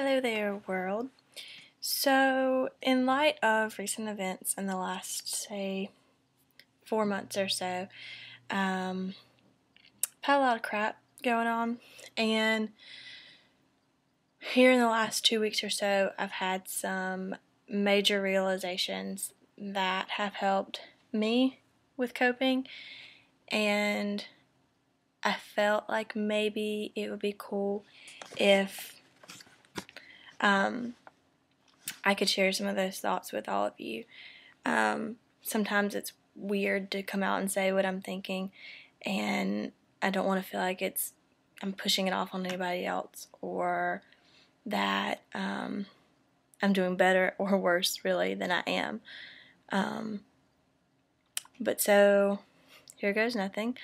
Hello there, world. So, in light of recent events in the last, say, 4 months or so, I've had a lot of crap going on, and here in the last 2 weeks or so, I've had some major realizations that have helped me with coping, and I felt like maybe it would be cool if I could share some of those thoughts with all of you. Sometimes it's weird to come out and say what I'm thinking, and I don't want to feel like I'm pushing it off on anybody else, or that I'm doing better or worse, really, than I am. But so, here goes nothing.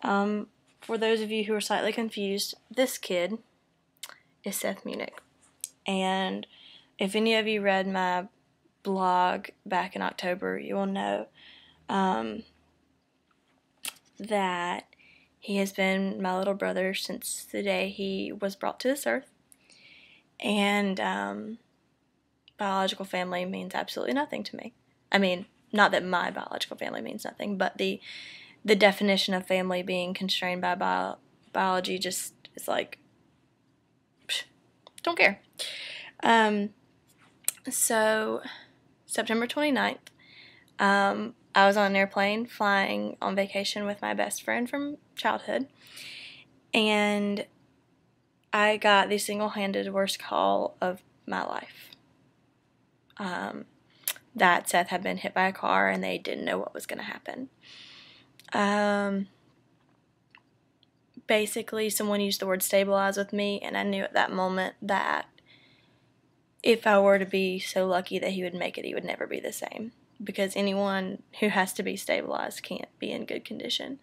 For those of you who are slightly confused, this kid is Seth Munich. And if any of you read my blog back in October, you will know that he has been my little brother since the day he was brought to this earth. And biological family means absolutely nothing to me. I mean, not that my biological family means nothing, but the definition of family being constrained by biology just is like, don't care. So, September 29th, I was on an airplane flying on vacation with my best friend from childhood, and I got the single-handed worst call of my life. That Seth had been hit by a car and they didn't know what was going to happen. Basically, someone used the word stabilize with me, and I knew at that moment that if I were to be so lucky that he would make it, he would never be the same. Because anyone who has to be stabilized can't be in good condition.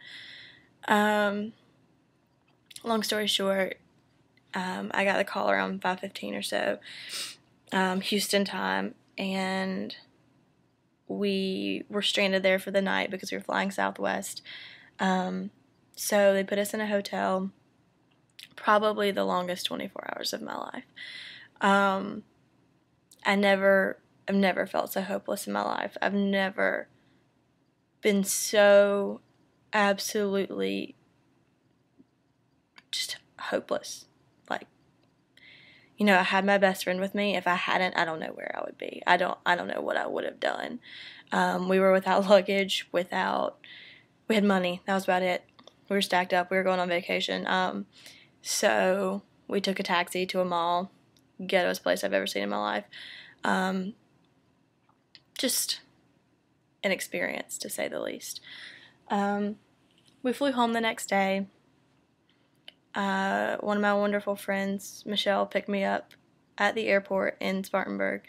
Long story short, I got the call around 5:15 or so, Houston time, and we were stranded there for the night because we were flying Southwest. So they put us in a hotel, probably the longest 24 hours of my life. I've never felt so hopeless in my life. I've never been so absolutely just hopeless. Like, I had my best friend with me. If I hadn't, I don't know where I would be. I don't know what I would have done. We were without luggage, we had money. That was about it. We were stacked up. We were going on vacation. So we took a taxi to a mall, ghettoest place I've ever seen in my life. Just an experience, to say the least. We flew home the next day. One of my wonderful friends, Michelle, picked me up at the airport in Spartanburg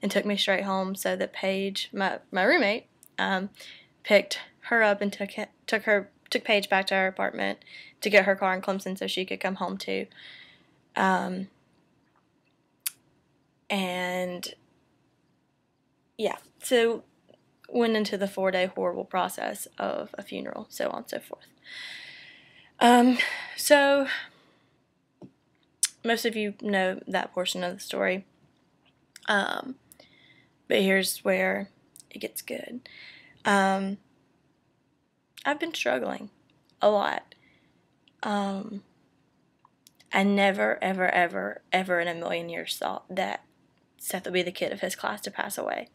and took me straight home, so that Paige, my roommate, picked her up and took Paige back to her apartment to get her car in Clemson so she could come home too. And yeah, so went into the 4-day horrible process of a funeral, so on and so forth. So most of you know that portion of the story. But here's where it gets good. I've been struggling a lot. I never, ever, ever, ever in a million years thought that Seth would be the kid of his class to pass away.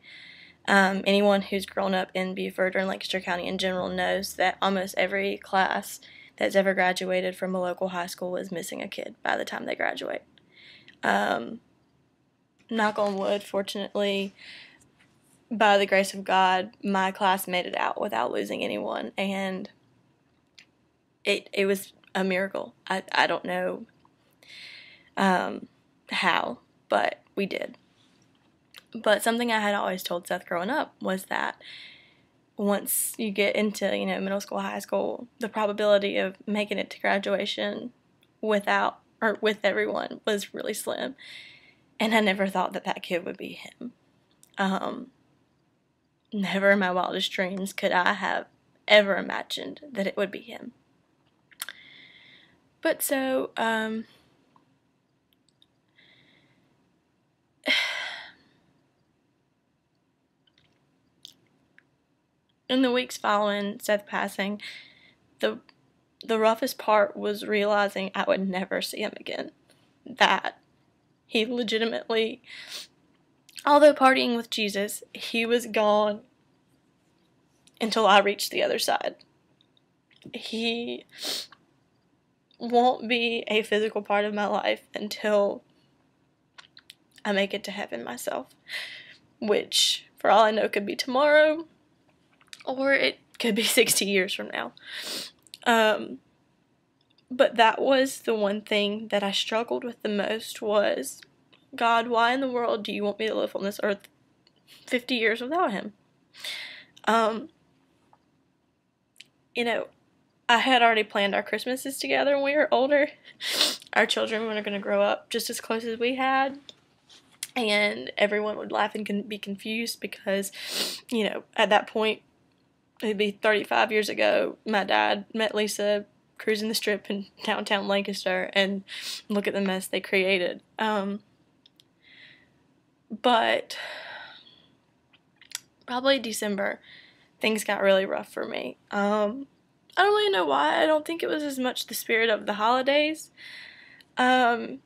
Anyone who's grown up in Beaufort or in Lancaster County in general knows that almost every class that's ever graduated from a local high school is missing a kid by the time they graduate. Knock on wood, fortunately, by the grace of God, my class made it out without losing anyone, and it was a miracle. I don't know how, but we did. But something I had always told Seth growing up was that once you get into, middle school, high school, the probability of making it to graduation with everyone was really slim. And I never thought that kid would be him. Never in my wildest dreams could I have ever imagined that it would be him. But so, In the weeks following Seth passing, the roughest part was realizing I would never see him again. That he legitimately, although partying with Jesus, he was gone until I reached the other side. He won't be a physical part of my life until I make it to heaven myself, which, for all I know, could be tomorrow, or it could be 60 years from now. But that was the one thing that I struggled with the most was, God, why in the world do you want me to live on this earth 50 years without him? You know, I had already planned our Christmases together when we were older. Our children were going to grow up just as close as we had. And everyone would laugh and be confused because, you know, at that point, it'd be 35 years ago, my dad met Lisa cruising the strip in downtown Lancaster, and look at the mess they created. But probably December, things got really rough for me. I don't really know why. I don't think it was as much the spirit of the holidays as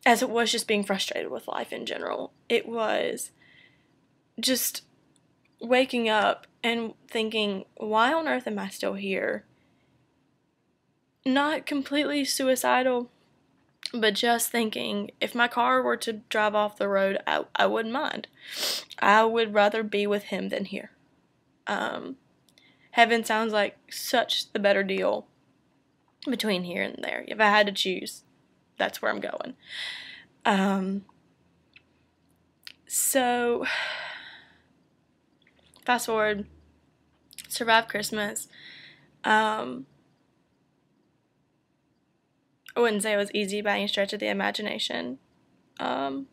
it was just being frustrated with life in general. It was just waking up and thinking, why on earth am I still here? Not completely suicidal, but just thinking, if my car were to drive off the road, I wouldn't mind. I would rather be with him than here. Heaven sounds like such the better deal between here and there. If I had to choose, that's where I'm going. So, fast forward, survived Christmas. I wouldn't say it was easy by any stretch of the imagination, but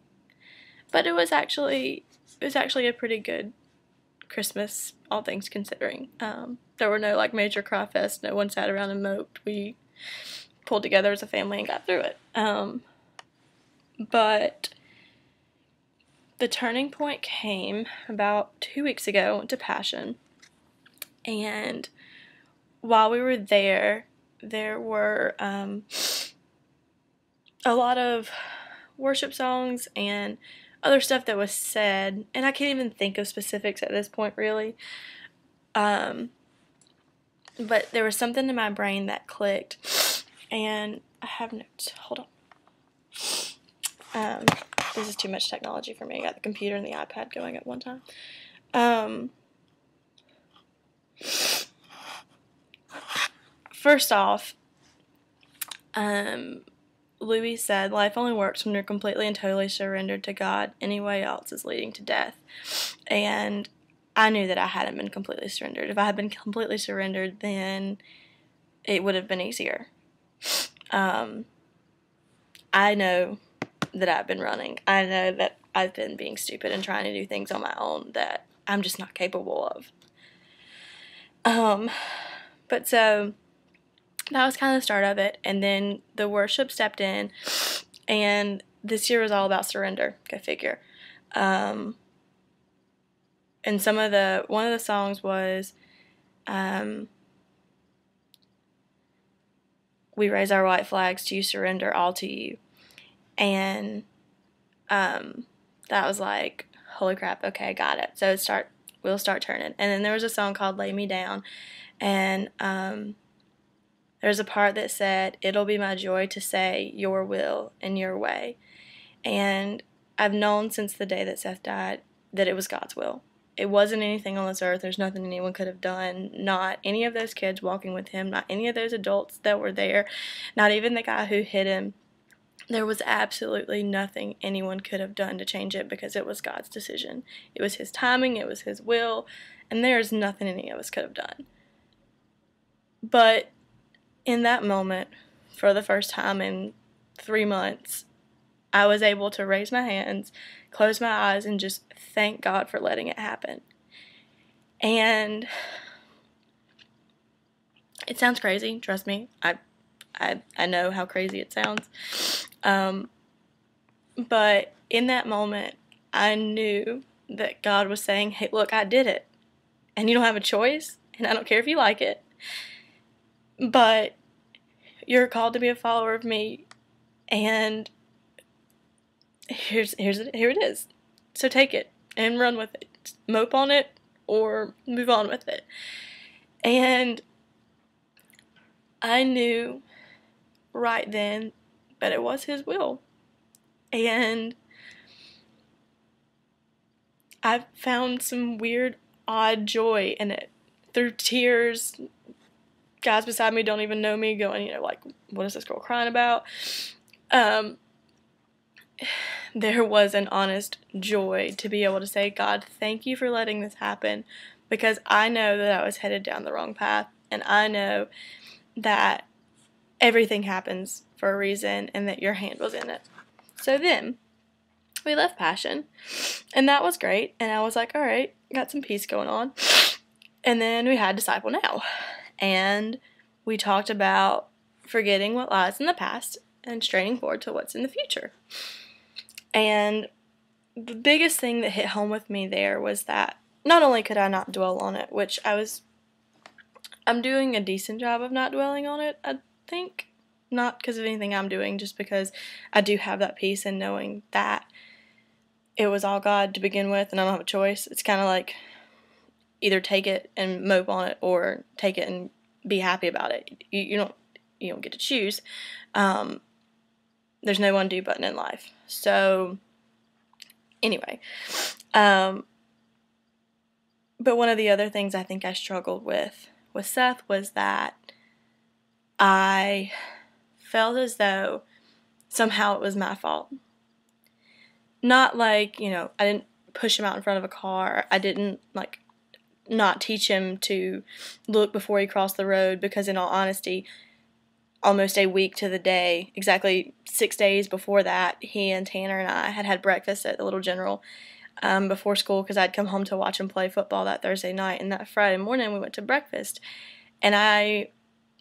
it was actually a pretty good Christmas, all things considering. There were no like major cry fest. No one sat around and moped. We pulled together as a family and got through it. But the turning point came about 2 weeks ago. I went to Passion, and while we were there were a lot of worship songs and other stuff that was said, and I can't even think of specifics at this point, really. But there was something in my brain that clicked, and I have notes. Hold on. This is too much technology for me. I got the computer and the iPad going at one time. First off, Louis said, life only works when you're completely and totally surrendered to God. Any way else is leading to death. And I knew that I hadn't been completely surrendered. If I had been completely surrendered, then it would have been easier. I know that I've been running. I know that I've been being stupid and trying to do things on my own that I'm just not capable of. But so that was kind of the start of it, and then the worship stepped in, and this year was all about surrender. Go figure. And one of the songs was, we raise our white flags to surrender all to you, and that was like, holy crap, okay, I got it. So we'll start turning. And then there was a song called Lay Me Down, and there's a part that said, it'll be my joy to say your will and your way. And I've known since the day that Seth died that it was God's will. It wasn't anything on this earth. There's nothing anyone could have done. Not any of those kids walking with him. Not any of those adults that were there. Not even the guy who hit him. There was absolutely nothing anyone could have done to change it because it was God's decision. It was his timing. It was his will. And there's nothing any of us could have done. But in that moment, for the first time in 3 months, I was able to raise my hands, close my eyes, and just thank God for letting it happen. And it sounds crazy, trust me. I know how crazy it sounds. But in that moment, I knew that God was saying, hey, look, I did it. and you don't have a choice, and I don't care if you like it, but you're called to be a follower of me, and here it is. So take it and run with it. Mope on it or move on with it. And I knew right then that it was his will. And I found some weird, odd joy in it. Through tears, guys beside me don't even know me going, like, what is this girl crying about? There was an honest joy to be able to say, God, thank you for letting this happen, because I know that I was headed down the wrong path, and I know that everything happens for a reason and that your hand was in it. So then we left Passion, and that was great, and I was like, all right, got some peace going on. And then we had Disciple Now, and we talked about forgetting what lies in the past and straining forward to what's in the future. And the biggest thing that hit home with me there was that not only could I not dwell on it, which I'm doing a decent job of not dwelling on it, I think. Not because of anything I'm doing, just because I do have that peace in knowing that it was all God to begin with and I don't have a choice. It's kind of like either take it and mope on it or take it and be happy about it. You don't get to choose. There's no undo button in life. So anyway, but one of the other things I think I struggled with Seth was that I felt as though somehow it was my fault. Not like, I didn't push him out in front of a car. I didn't, not teach him to look before he crossed the road, because in all honesty, almost a week to the day, exactly 6 days before that, he and Tanner and I had breakfast at the Little General before school, because I'd come home to watch him play football that Thursday night, and that Friday morning we went to breakfast, and I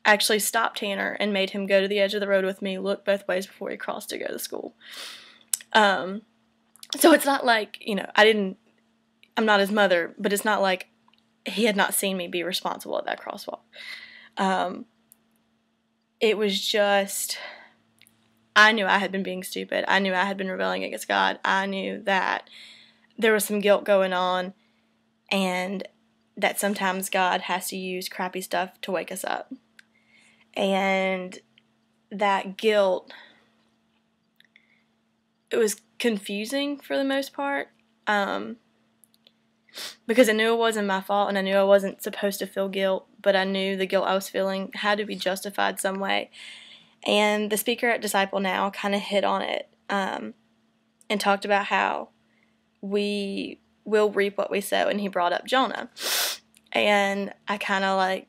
actually stopped Tanner and made him go to the edge of the road with me, look both ways before he crossed to go to school. So it's not like, I'm not his mother, but it's not like he had not seen me be responsible at that crosswalk. It was just, I knew I had been being stupid. I knew I had been rebelling against God. I knew that there was some guilt going on, and that sometimes God has to use crappy stuff to wake us up. And that guilt, it was confusing for the most part, because I knew it wasn't my fault, and I knew I wasn't supposed to feel guilt, but I knew the guilt I was feeling had to be justified some way. And the speaker at Disciple Now kind of hit on it, and talked about how we will reap what we sow, and he brought up Jonah. And I kind of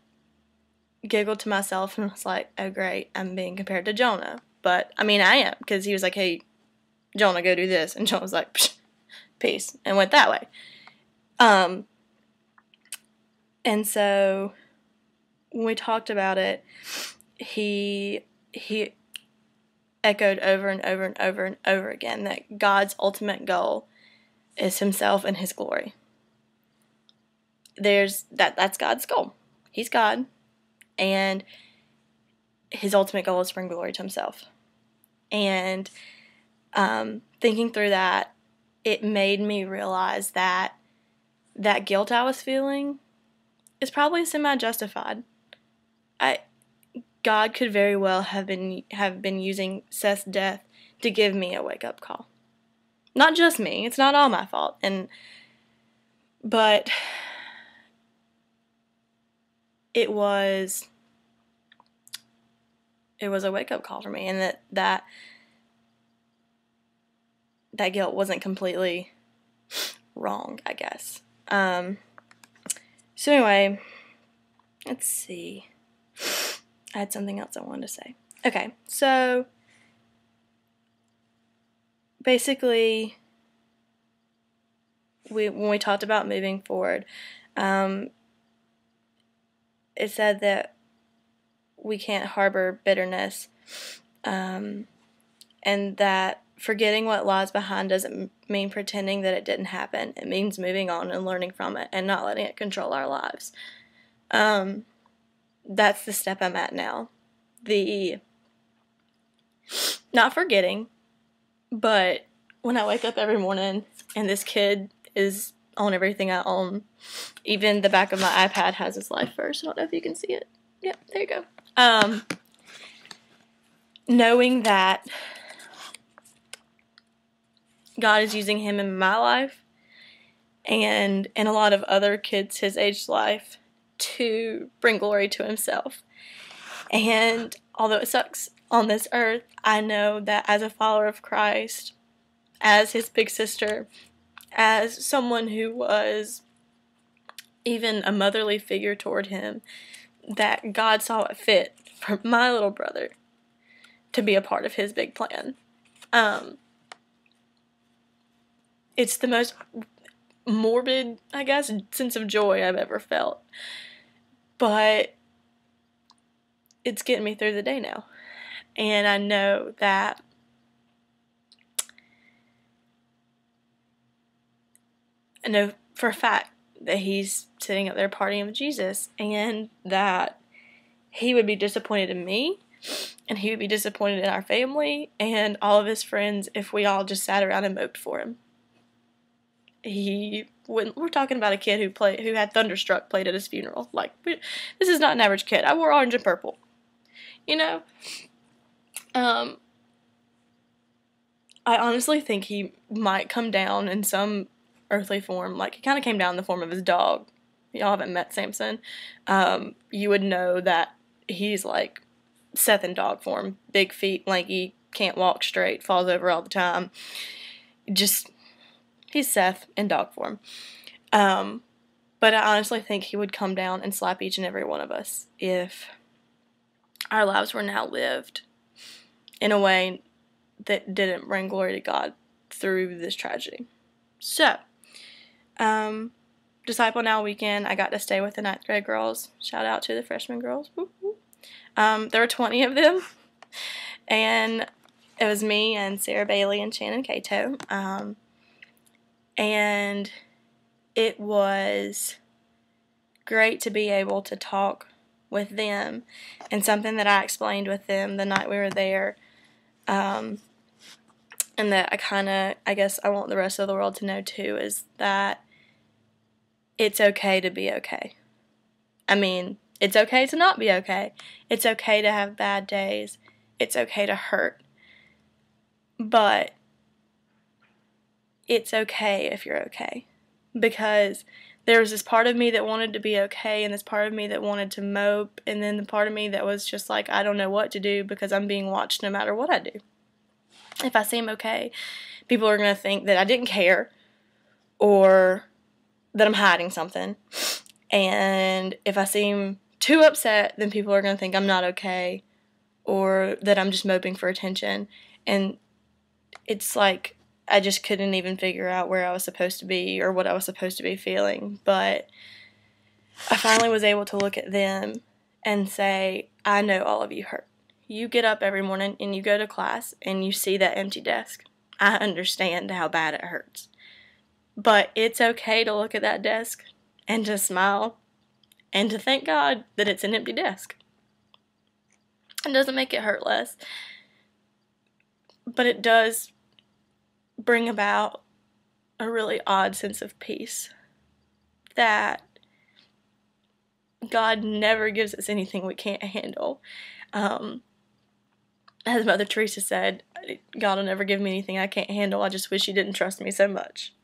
giggled to myself and was like, oh great, I'm being compared to Jonah. But I mean, I am, because he was like, hey, Jonah, go do this, and Jonah was like, peace, and went that way. And so when we talked about it, he echoed over and over and over and over again that God's ultimate goal is himself and his glory. That's God's goal. He's God, and his ultimate goal is to bring glory to himself. And thinking through that, it made me realize that guilt I was feeling is probably semi-justified. God could very well have been using Seth's death to give me a wake-up call. Not just me. It's not all my fault. But it was a wake-up call for me, and that guilt wasn't completely wrong, I guess. So anyway, let's see. I had something else I wanted to say. Okay, so basically, when we talked about moving forward, it said that we can't harbor bitterness, and that forgetting what lies behind doesn't mean pretending that it didn't happen. It means moving on and learning from it and not letting it control our lives. That's the step I'm at now. The not forgetting, but when I wake up every morning and this kid is on everything I own, even the back of my iPad has his life first. I don't know if you can see it. Yep, there you go. Knowing that God is using him in my life and in a lot of other kids his age life to bring glory to himself. And although it sucks on this earth, I know that as a follower of Christ, as his big sister, as someone who was even a motherly figure toward him, that God saw it fit for my little brother to be a part of his big plan. It's the most morbid, I guess, sense of joy I've ever felt. But it's getting me through the day now. And I know that I know for a fact that he's sitting up there partying with Jesus, and that he would be disappointed in me, and he would be disappointed in our family and all of his friends if we all just sat around and moped for him. We're talking about a kid who had Thunderstruck played at his funeral. Like, this is not an average kid. I wore orange and purple. You know? I honestly think he might come down in some earthly form. Like, he kind of came down in the form of his dog. Y'all haven't met Samson. You would know that he's like Seth in dog form. Big feet, lanky, can't walk straight, falls over all the time. He's Seth in dog form. But I honestly think he would come down and slap each and every one of us if our lives were now lived in a way that didn't bring glory to God through this tragedy. So, Disciple Now weekend, I got to stay with the 9th grade girls. Shout out to the freshman girls. Woo woo. There were 20 of them, and it was me and Sarah Bailey and Shannon Cato. And it was great to be able to talk with them, and something that I explained with them the night we were there, and that I guess I want the rest of the world to know too, is that it's okay to be okay. I mean, it's okay to not be okay. It's okay to have bad days. It's okay to hurt. But it's okay if you're okay. Because there was this part of me that wanted to be okay, and this part of me that wanted to mope, and then the part of me that was just like, I don't know what to do because I'm being watched no matter what I do. If I seem okay, people are going to think that I didn't care, or that I'm hiding something. And if I seem too upset, then people are going to think I'm not okay, or that I'm just moping for attention. And it's like I just couldn't even figure out where I was supposed to be or what I was supposed to be feeling. But I finally was able to look at them and say, I know all of you hurt. You get up every morning and you go to class and you see that empty desk. I understand how bad it hurts. But it's okay to look at that desk and to smile and to thank God that it's an empty desk. It doesn't make it hurt less, but it does bring about a really odd sense of peace that God never gives us anything we can't handle. As Mother Teresa said, God will never give me anything I can't handle. I just wish he didn't trust me so much.